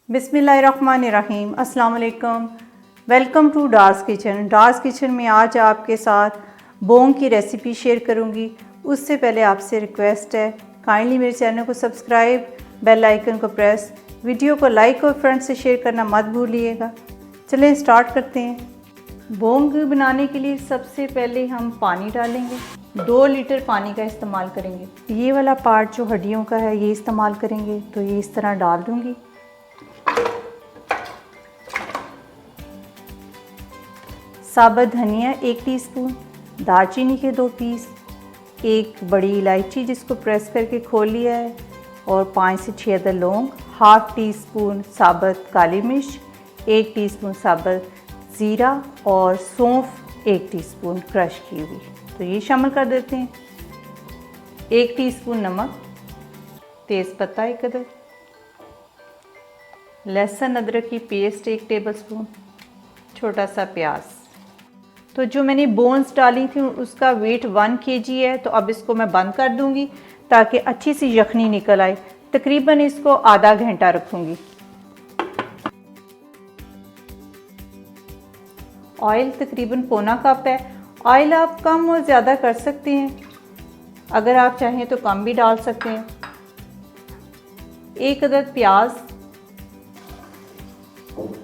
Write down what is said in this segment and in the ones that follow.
बिस्मिल्लाहिर्रहमानिर्रहीम। अस्सलाम वालेकुम। Welcome to Dar's kitchen. Dar's kitchen में आज आपके साथ बोंग की रेसिपी शेयर करूंगी। उससे पहले आपसे रिक्वेस्ट है, काइंडली मेरे चैनल को सब्सक्राइब, बेल आइकन को प्रेस, वीडियो को लाइक और फ्रेंड से शेयर करना मत भूलिएगा। चलें स्टार्ट करते हैं। बोंग बनाने के लिए सबसे पहले हम पानी डालेंगे। 2 लीटर पानी का इस्तेमाल करेंगे। ये वाला पार्ट जो हड्डियों का है ये इस्तेमाल करेंगे, तो ये इस तरह डाल दूँगी। साबुत धनिया 1 टीस्पून, दालचीनी के 2 पीस, 1 बड़ी इलायची जिसको प्रेस करके खोल लिया है, और 5 से 6 अदद लौंग, ½ टीस्पून साबुत काली मिर्च, 1 टीस्पून साबुत ज़ीरा और सौंफ 1 टीस्पून क्रश की हुई, तो ये शामिल कर देते हैं। 1 टीस्पून नमक, तेज़पत्ता 1 अदद, लहसुन अदरक की पेस्ट 1 टेबलस्पून, छोटा सा प्याज। तो जो मैंने बोन्स डाली थी उसका वेट 1 kg है, तो अब इसको मैं बंद कर दूंगी ताकि अच्छी सी यखनी निकल आए। तकरीबन इसको आधा घंटा रखूंगी। ऑयल तकरीबन पौना कप है। ऑयल आप कम और ज़्यादा कर सकते हैं, अगर आप चाहें तो कम भी डाल सकते हैं। 1 अदद प्याज,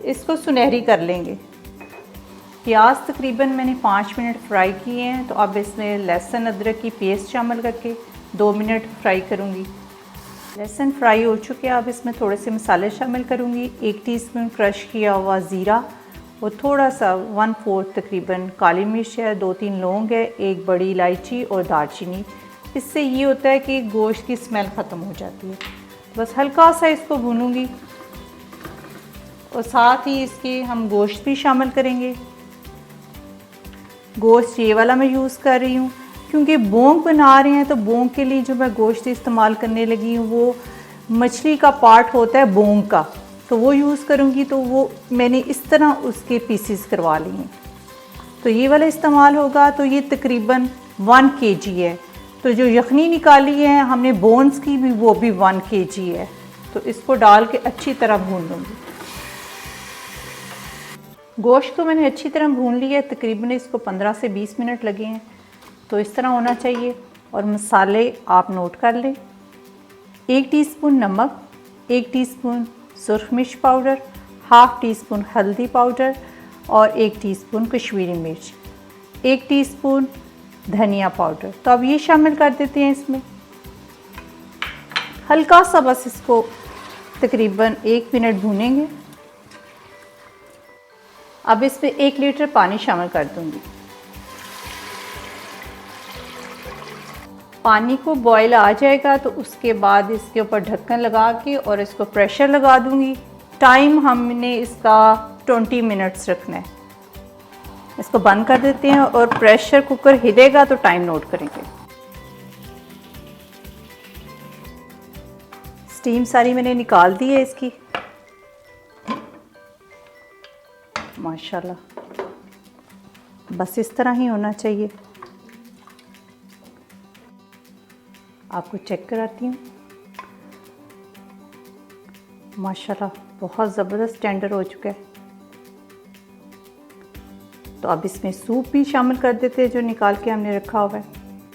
इसको सुनहरी कर लेंगे। प्याज तकरीबन मैंने 5 मिनट फ्राई किए हैं, तो अब इसमें लहसुन अदरक की पेस्ट शामिल करके 2 मिनट फ्राई करूँगी। लहसुन फ्राई हो चुके हैं, अब इसमें थोड़े से मसाले शामिल करूँगी। 1 टीस्पून क्रश किया हुआ ज़ीरा और थोड़ा सा 1/4 तकरीबन काली मिर्च है, 2-3 लौंग है, 1 बड़ी इलायची और दालचीनी। इससे ये होता है कि गोश्त की स्मेल ख़त्म हो जाती है। बस हल्का सा इसको भूनूँगी और साथ ही इसके हम गोश्त भी शामिल करेंगे। गोश्त ये वाला मैं यूज़ कर रही हूँ क्योंकि बोंग बना रहे हैं, तो बोंग के लिए जो मैं गोश्त इस्तेमाल करने लगी हूँ वो मछली का पार्ट होता है बोंग का, तो वो यूज़ करूँगी। तो वो मैंने इस तरह उसके पीसीस करवा लिए हैं, तो ये वाला इस्तेमाल होगा। तो ये तकरीबन 1 kg है। तो जो यखनी निकाली है हमने बोन्स की भी, वो भी 1 kg है। तो इसको डाल के अच्छी तरह भून लूँगी। गोश्त को मैंने अच्छी तरह भून लिया है, तकरीबन इसको 15 से 20 मिनट लगे हैं, तो इस तरह होना चाहिए। और मसाले आप नोट कर लें। 1 टीस्पून नमक, 1 टीस्पून सुर्ख मिर्च पाउडर, ½ टीस्पून हल्दी पाउडर और 1 टीस्पून कश्मीरी मिर्च, 1 टीस्पून धनिया पाउडर। तो अब ये शामिल कर देते हैं इसमें। हल्का सा बस इसको तकरीबन 1 मिनट भूनेंगे। अब इसमें 1 लीटर पानी शामिल कर दूंगी। पानी को बॉयल आ जाएगा तो उसके बाद इसके ऊपर ढक्कन लगा के और इसको प्रेशर लगा दूंगी। टाइम हमने इसका 20 मिनट्स रखना है। इसको बंद कर देते हैं और प्रेशर कुकर हिलेगा तो टाइम नोट करेंगे। स्टीम सारी मैंने निकाल दी है इसकी, माशाल्लाह। बस इस तरह ही होना चाहिए। आपको चेक कराती हूँ, माशाल्लाह बहुत ज़बरदस्त टेंडर हो चुका है। तो अब इसमें सूप भी शामिल कर देते हैं जो निकाल के हमने रखा हुआ है।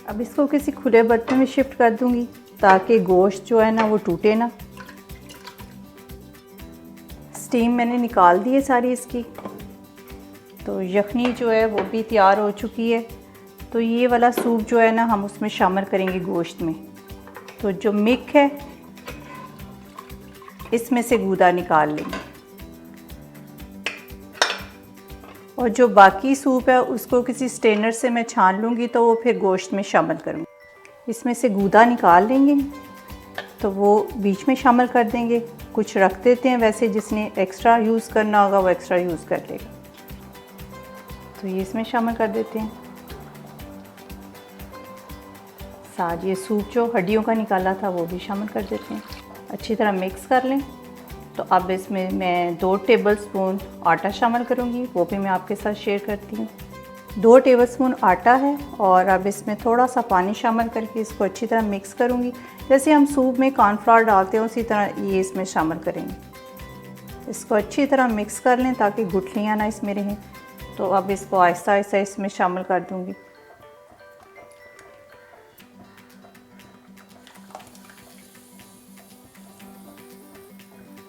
अब इसको किसी खुले बर्तन में शिफ्ट कर दूँगी ताकि गोश्त जो है ना वो टूटे ना। स्टीम मैंने निकाल दी है सारी इसकी, तो यखनी जो है वो भी तैयार हो चुकी है। तो ये वाला सूप जो है ना हम उसमें शामिल करेंगे गोश्त में। तो जो मिक है इसमें से गूदा निकाल लेंगे और जो बाकी सूप है उसको किसी स्ट्रेनर से मैं छान लूँगी, तो वो फिर गोश्त में शामिल करूँगी। इसमें से गूदा निकाल लेंगे तो वो बीच में शामिल कर देंगे। कुछ रख देते हैं, वैसे जिसने एक्स्ट्रा यूज़ करना होगा वो एक्स्ट्रा यूज़ कर लेगा। तो ये इसमें शामिल कर देते हैं। साथ ये सूप जो हड्डियों का निकाला था वो भी शामिल कर देते हैं। अच्छी तरह मिक्स कर लें। तो अब इसमें मैं 2 टेबलस्पून आटा शामिल करूँगी, वो भी मैं आपके साथ शेयर करती हूँ। 2 टेबलस्पून आटा है और अब इसमें थोड़ा सा पानी शामिल करके इसको अच्छी तरह मिक्स करूँगी। जैसे हम सूप में कॉर्नफ्लावर डालते हैं उसी तरह ये इसमें शामिल करेंगे। इसको अच्छी तरह मिक्स कर लें ताकि गुठलियाँ ना इसमें रहें। तो अब इसको आहिस्ता आहिस्ता इसमें शामिल कर दूँगी।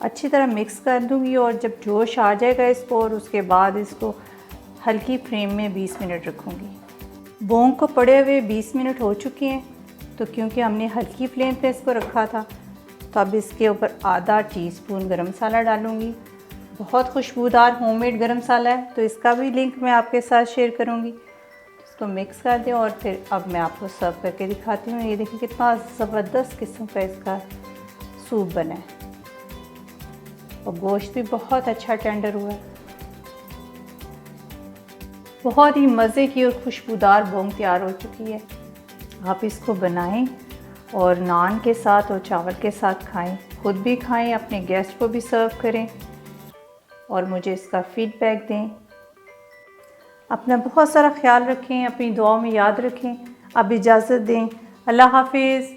अच्छी तरह मिक्स कर दूँगी और जब जोश आ जाएगा इसको, और उसके बाद इसको हल्की फ्लेम में 20 मिनट रखूँगी। बोंग को पड़े हुए 20 मिनट हो चुके हैं, तो क्योंकि हमने हल्की फ्लेम पे इसको रखा था, तो अब इसके ऊपर आधा टीस्पून गरम मसाला डालूँगी। बहुत खुशबूदार होममेड गरम मसाला है, तो इसका भी लिंक मैं आपके साथ शेयर करूँगी। इसको मिक्स कर दें और फिर अब मैं आपको सर्व करके दिखाती हूँ। ये देखिए कितना ज़बरदस्त किस्म का इसका सूप बना है और गोश्त भी बहुत अच्छा टेंडर हुआ है। बहुत ही मज़े की और खुशबूदार बोंग तैयार हो चुकी है। आप इसको बनाएं और नान के साथ और चावल के साथ खाएं, खुद भी खाएं, अपने गेस्ट को भी सर्व करें और मुझे इसका फीडबैक दें। अपना बहुत सारा ख्याल रखें, अपनी दुआओं में याद रखें। अब इजाज़त दें। अल्लाह हाफिज़।